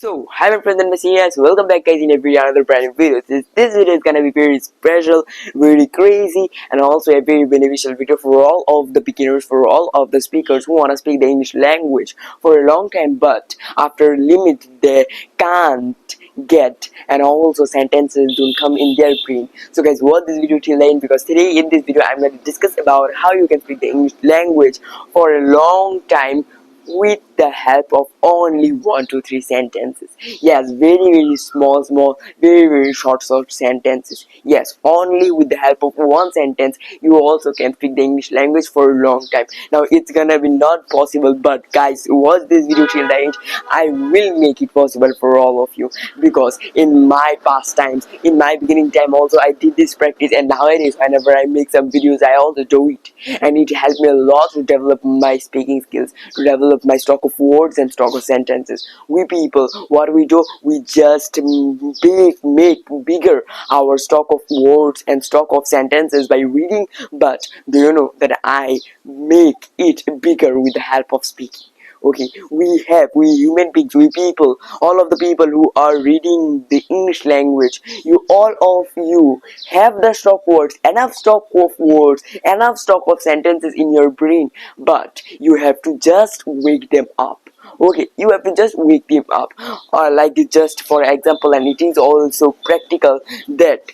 Hi my friends and messiahs, welcome back guys in every another brand new video. This video is gonna be very special, very crazy, and also a very beneficial video for all of the beginners, for all of the speakers who wanna speak the English language for a long time, but after limit they can't get, and also sentences don't come in their brain. So guys, watch this video till the end, because today in this video I'm going to discuss about how you can speak the English language for a long time with the help of only 1 to 3 sentences. Yes, very small, very short sentences. Yes, only with the help of one sentence you also can speak the English language for a long time. Now it's gonna be not possible, but guys, watch this video till the end. I will make it possible for all of you, because in my past times, in my beginning time also, I did this practice, and nowadays whenever I make some videos I also do it, and it helped me a lot to develop my speaking skills, to develop my stock of words and stock of sentences. We people, what we do, we just make bigger our stock of words and stock of sentences by reading, but do you know that I make it bigger with the help of speaking? Okay, we human beings, we people, all of the people who are reading the English language, you, all of you have the stock words, enough stock of words, enough stock of sentences in your brain, but you have to just wake them up. Okay, you have to just wake them up, or like just for example, and it is also practical, that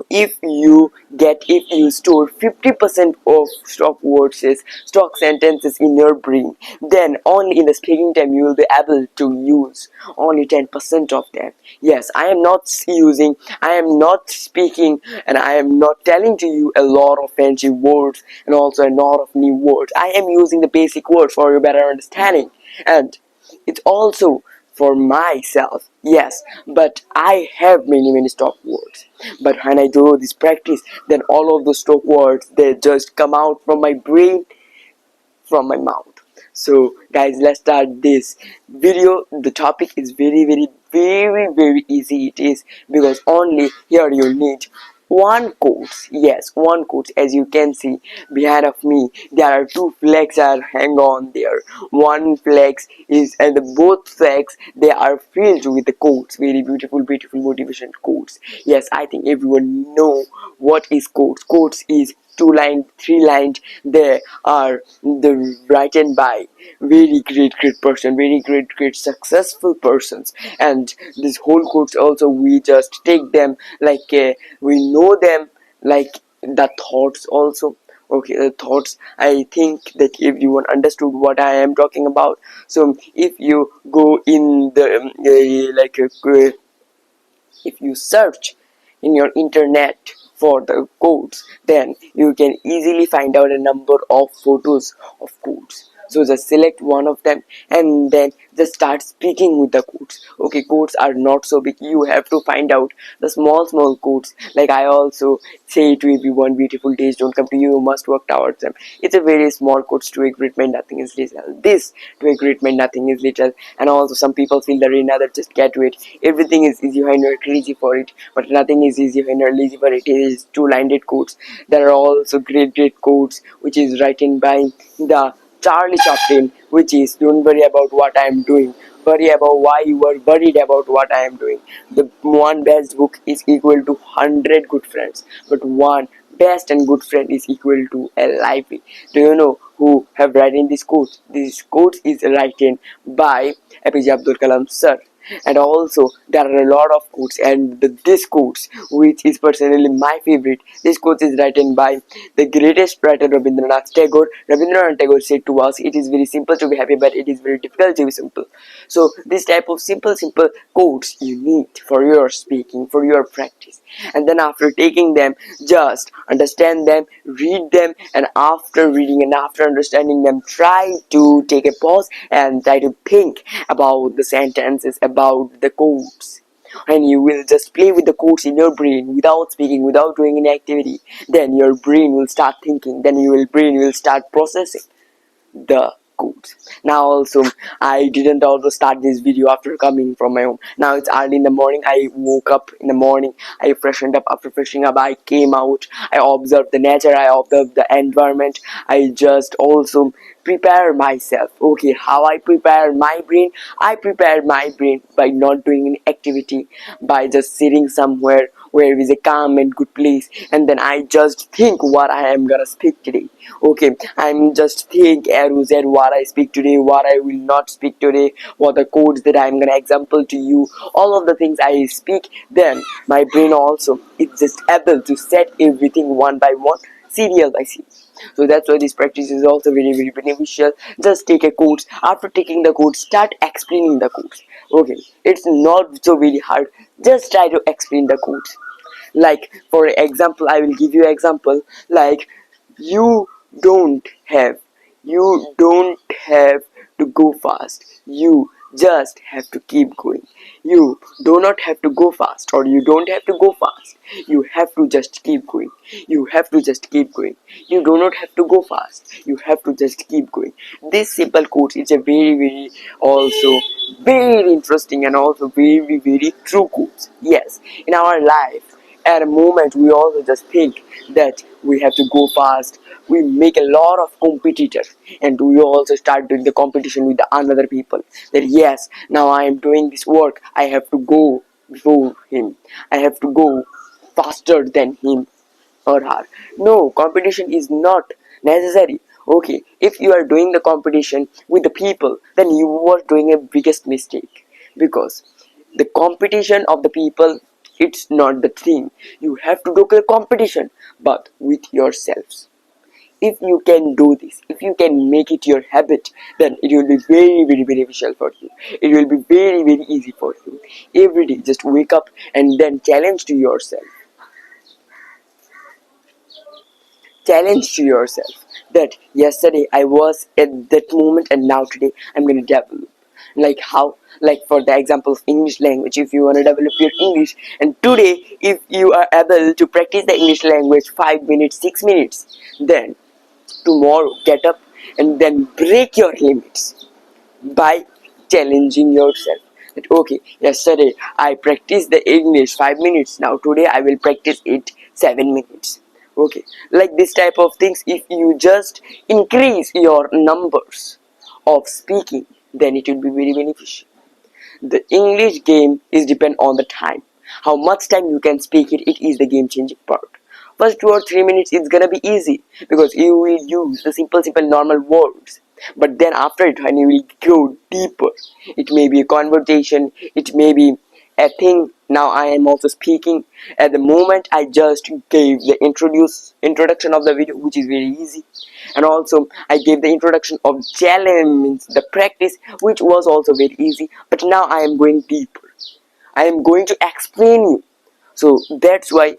if you store 50% of stock words, stock sentences in your brain, then only in the speaking time you will be able to use only 10% of them. Yes, I am not speaking, and I am not telling to you a lot of fancy words and also a lot of new words. I am using the basic words for your better understanding, and it's also for myself. Yes, but I have many stock words, but when I do this practice, then all of the stock words, they just come out from my brain, from my mouth. So guys, let's start this video. The topic is very easy. It is because only here you need one quotes. Yes, one quotes. As you can see behind of me, there are two flags are hang on there. One flags is, and the both flags, they are filled with the quotes, very beautiful motivation quotes. Yes, I think everyone know what is quotes. Quotes is 2 line, 3 lines. They are the written by very great person, very great successful persons, and this whole quotes also we just take them like we know them like the thoughts also. Okay, the thoughts, I think that everyone understood what I am talking about. So if you go in the if you search in your internet for the codes, then you can easily find out a number of photos of codes. So just select one of them and then just start speaking with the codes. Okay, codes are not so big, you have to find out the small codes. Like I also say to everyone, beautiful days don't come to you, you must work towards them. It's a very small codes. To a great man nothing is little, this to a great man nothing is little. And also some people feel the rain, others just get to it. Everything is easy when you're crazy for it, but nothing is easy when you're lazy for it. It is two-lined quotes. There are also great quotes which is written by the Charlie Chaplin, which is, don't worry about what I am doing, worry about why you are worried about what I am doing. The one best book is equal to 100 good friends, but one best and good friend is equal to a library. Do you know who have written this quote? This quote is written by APJ Abdul Kalam sir. And also there are a lot of quotes, and this quotes, which is personally my favorite, this quote is written by the greatest writer Rabindranath Tagore. Rabindranath Tagore said to us, it is very simple to be happy, but it is very difficult to be simple. So this type of simple quotes you need for your speaking, for your practice. And then after taking them, just understand them, read them, and after reading and after understanding them, try to take a pause and try to think about the sentences, about the quotes. And you will just play with the quotes in your brain without speaking, without doing any activity. Then your brain will start thinking, then your brain will start processing the codes. Now also, I didn't also start this video after coming from my home. Now it's early in the morning. I woke up in the morning. I freshened up. After freshening up, I came out. I observed the nature. I observed the environment. I just also prepare myself. Okay, how I prepare my brain? I prepare my brain by not doing any activity, by just sitting somewhere where is a calm and good place, and then I just think what I am gonna speak today. Okay, I'm just think A to Z what I speak today, what I will not speak today, what the codes that I'm gonna example to you, all of the things I speak. Then my brain also is just able to set everything one by one, serial by serial. So that's why this practice is also very beneficial. Just take a course. After taking the course, start explaining the course. Okay, it's not so very hard. Just try to explain the course. Like for example, I will give you an example. Like you don't have you don't have to go fast. You just have to keep going. You do not have to go fast, or you don't have to go fast. You have to just keep going. You have to just keep going. You do not have to go fast. You have to just keep going. This simple quote is a very also very interesting and also very true quote. Yes, in our life at a moment we also just think that we have to go fast. We make a lot of competitors, and we also start doing the competition with the another people, that yes, now I am doing this work, I have to go before him, I have to go faster than him or her. No, competition is not necessary. Okay, if you are doing the competition with the people, then you are doing a biggest mistake, because the competition of the people, it's not the thing. You have to do a competition, but with yourselves. If you can do this, if you can make it your habit, then it will be very beneficial for you. It will be very easy for you. Every day just wake up and then challenge to yourself that yesterday I was at that moment and now today I'm going to develop. Like how? Like for the example of English language, if you want to develop your English, and today if you are able to practice the English language 5 minutes, 6 minutes, then tomorrow get up and then break your limits by challenging yourself. That okay, yesterday I practiced the English 5 minutes, now today I will practice it 7 minutes. Okay, like this type of things, if you just increase your numbers of speaking, then it will be very beneficial. The English game is depend on the time. How much time you can speak it, it is the game changing part. First 2 or 3 minutes it's gonna be easy because you will use the simple normal words. But then after it, when you will go deeper, it may be a conversation, it may be a thing. Now I am also speaking. At the moment I just gave the introduction of the video, which is very easy, and also I gave the introduction of challenge, means the practice, which was also very easy. But now I am going deeper. I am going to explain you. So that's why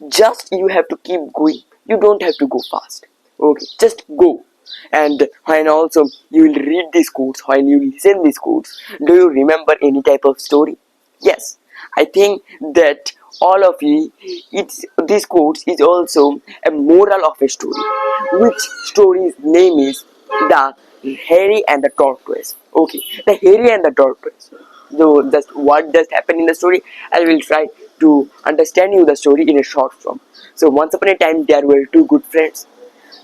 just you have to keep going. You don't have to go fast. Okay, just go. And when also you will read these quotes, when you listen these quotes, do you remember any type of story? Yes, I think that all of you, it's this quotes is also a moral of a story, which story's name is the Hare and the Tortoise. Okay, the Hare and the Tortoise. So just what just happened in the story, I will try to understand you the story in a short form. So once upon a time there were two good friends,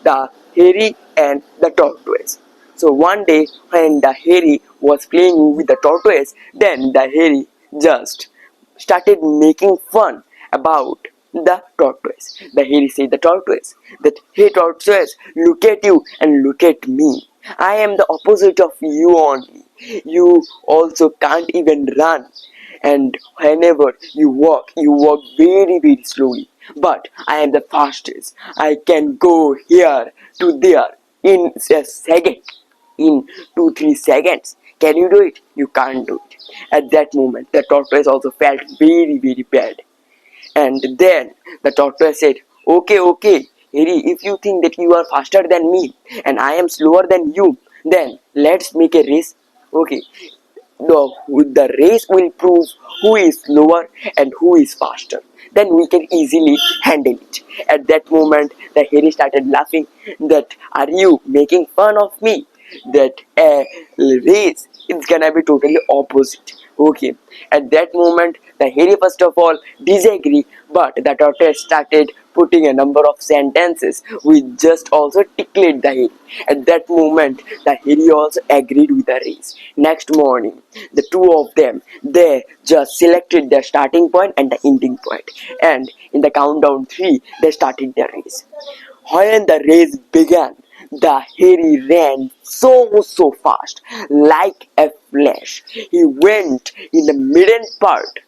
the Hare and the Tortoise. So one day when the Hare was playing with the tortoise, then the Hare just started making fun about the tortoise. The Hare said the tortoise that, hey tortoise, look at you and look at me. I am the opposite of you only. You also can't even run, and whenever you walk very slowly, but I am the fastest. I can go here to there in a second, in 2 3 seconds. Can you do it? You can't do it. At that moment the tortoise also felt very bad, and then the tortoise said, okay Harry, if you think that you are faster than me and I am slower than you, then let's make a race. Okay, the race will prove who is slower and who is faster. Then we can easily handle it. At that moment, the Hare started laughing that, are you making fun of me? that a race is gonna be totally opposite. Okay, at that moment the Harry first of all disagree, but the tortoise started putting a number of sentences which just also tickled the Harry. At that moment the Harry also agreed with the race. Next morning the two of them, they just selected their starting point and the ending point, and in the countdown 3 they started their race. When the race began, the Harry ran so fast, like a flash. He went in the middle part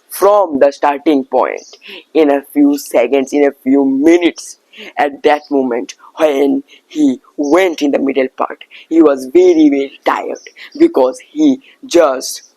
from the starting point in a few seconds, in a few minutes. At that moment, when he went in the middle part, he was very tired because he just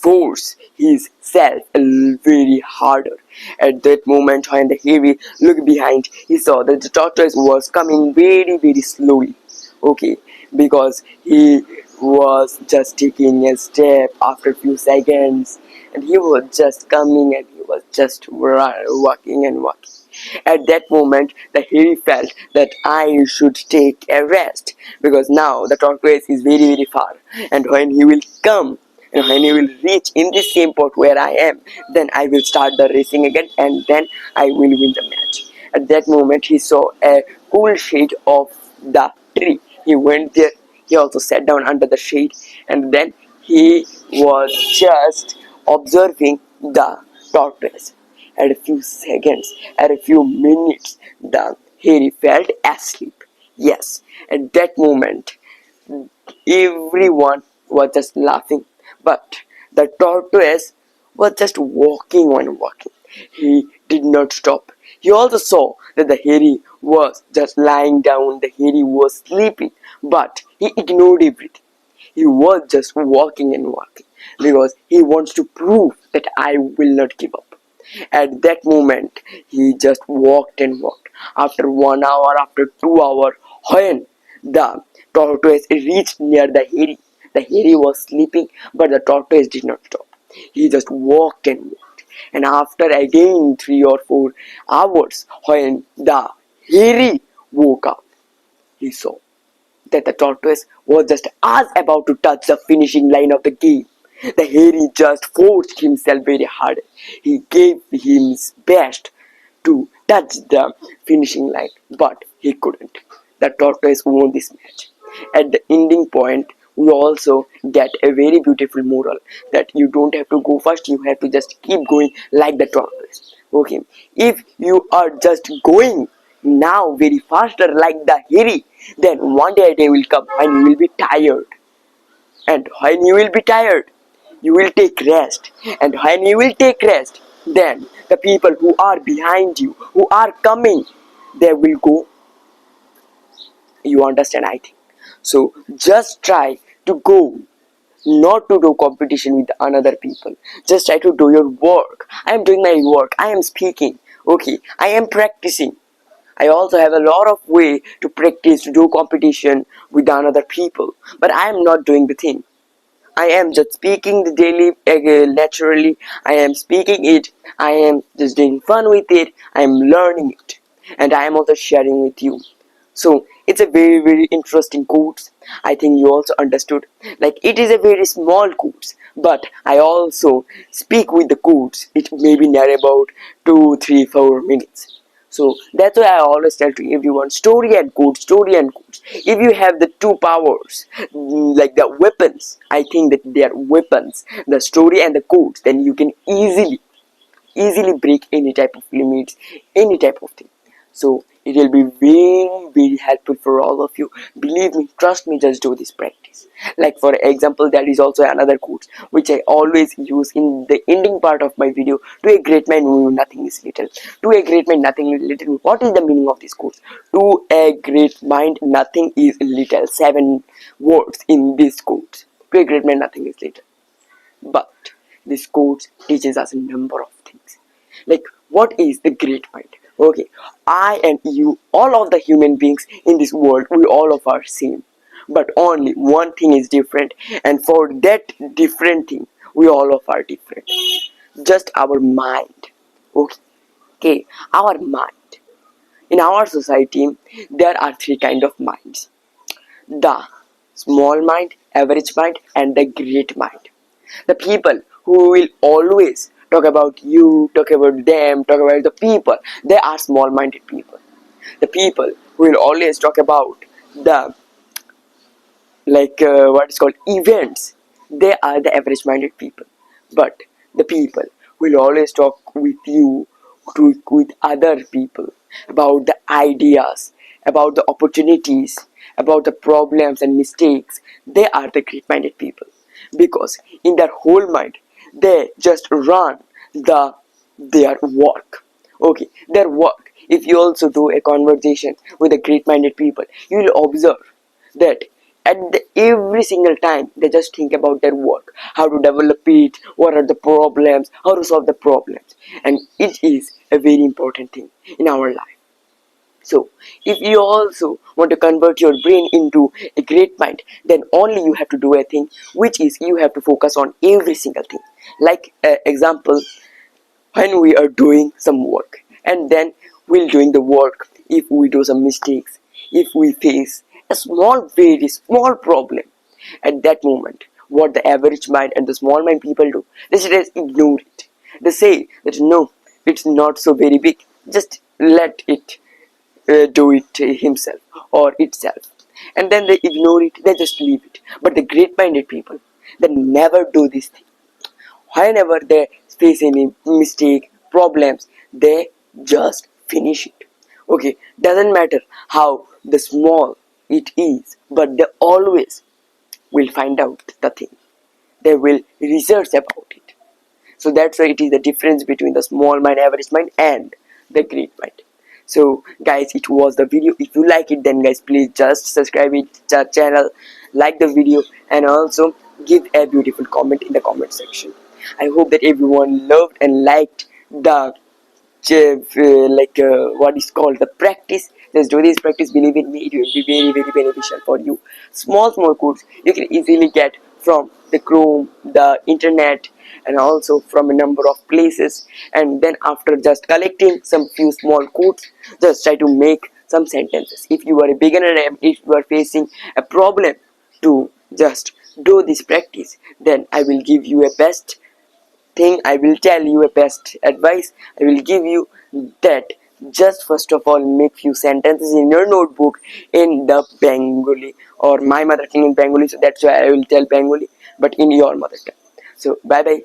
force his self very harder. At that moment, when the Harry looked behind, he saw that the tortoise was coming very slowly. Okay, because he was just taking a step after a few seconds, and he was just coming and he was just walking and walking. At that moment, the Harry felt that I should take a rest because now the tortoise is very far, and when he will come and when he will reach in the same spot where I am, then I will start the racing again and then I will win the match. At that moment, he saw a cool shade of the tree. He went there, he also sat down under the shade, and then he was just observing the tortoise. At a few seconds, at a few minutes, the Harry felt asleep. Yes, at that moment, everyone was just laughing, but the tortoise was just walking and walking. He did not stop. He also saw that the Harry was just lying down, the Harry was sleeping, but he ignored everything. He was just walking and walking because he wants to prove that I will not give up. At that moment, he just walked and walked. After 1 hour, after 2 hours, when the tortoise reached near the Harry, the Harry was sleeping, but the tortoise did not stop. He just walked and walked. And after again 3 or 4 hours, when the Harry woke up, he saw that the tortoise was just as about to touch the finishing line of the game. The Harry just forced himself very hard. He gave his best to touch the finishing line, but he couldn't. The tortoise won this match. At the ending point, we also get a very beautiful moral that you don't have to go first, you have to just keep going like the tortoise. Okay, if you are just going now very faster like the Harry, then one day a day will come when you will be tired. And when you will be tired, you will take rest. And when you will take rest, then the people who are behind you, who are coming, they will go. You understand, I think. So just try to go, not to do competition with another people. Just try to do your work. I am doing my work. I am speaking. Okay, I am practicing. I also have a lot of way to practice to do competition with another people, but I am not doing the thing. I am just speaking the daily naturally. I am speaking it. I am just doing fun with it. I am learning it, and I am also sharing with you. So it's a very interesting course. I think you also understood. Like it is a very small course, but I also speak with the course. It may be near about 2, 3, 4 minutes. So that's why I always tell to everyone story and code, story and codes. If you have the two powers, like the weapons, I think that they are weapons, the story and the codes, then you can easily break any type of limits, any type of thing. So it will be very helpful for all of you. Believe me, trust me, just do this practice. Like for example, there is also another quote which I always use in the ending part of my video. To a great man nothing is little. To a great man nothing is little. What is the meaning of this quote? To a great mind nothing is little. 7 words in this quote. To a great man nothing is little. But this quote teaches us a number of things. Like what is the great mind? Okay, I and you, all of the human beings in this world, we all of are same. But only one thing is different, and for that different thing, we all of are different. Just our mind. Okay, our mind. In our society, there are 3 kind of minds. the small mind, average mind, and the great mind. The people who will always talk about you, talk about them, talk about the people, they are small minded people. The people who will always talk about the what is called events, they are the average minded people. But the people will always talk with you, with other people, about the ideas, about the opportunities, about the problems and mistakes, they are the great minded people. Because in their whole mind they just run their work. Okay, their work. If you also do a conversation with the great minded people, you will observe that every single time they just think about their work, how to develop it, what are the problems, how to solve the problems. And it is a very important thing in our life. So if you also want to convert your brain into a great mind, then only you have to do a thing, which is you have to focus on every single thing. Like example, when we are doing some work, and then while doing the work, if we do some mistakes, if we face a small, very small problem, at that moment what the average mind and the small mind people do, they just ignore it. They say that no, it's not so very big, just let it do it himself or itself, and then they ignore it, they just leave it. But the great minded people, they never do this thing. Whenever they face any mistake, problems, they just finish it. Okay, doesn't matter how the small it is, but they always will find out the thing. They will research about it. So that's why it is the difference between the small mind, average mind, and the great mind. So guys, it was the video. If you like it, then guys, please just subscribe it to the channel, like the video, and also give a beautiful comment in the comment section. I hope that everyone loved and liked the what is called the practice. Just do this practice, believe in me, it will be very very beneficial for you. Small codes you can easily get from the Chrome, the internet, and also from a number of places. And then after just collecting some few small codes, just try to make some sentences. If you are a beginner and if you are facing a problem to just do this practice, then I will give you a best thing, I will tell you a best advice. I will give you that just first of all make few sentences in your notebook in the Bengali, or my mother tongue in Bengali, so that's why I will tell Bengali, but in your mother tongue. So bye bye.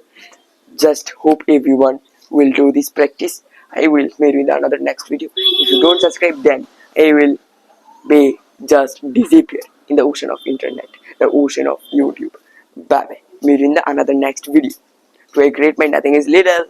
Just hope everyone will do this practice. I will meet you in another next video. If you don't subscribe, then I will be just disappear in the ocean of internet, the ocean of YouTube. Bye bye. Meet you in the another next video. To a great mind, nothing is little.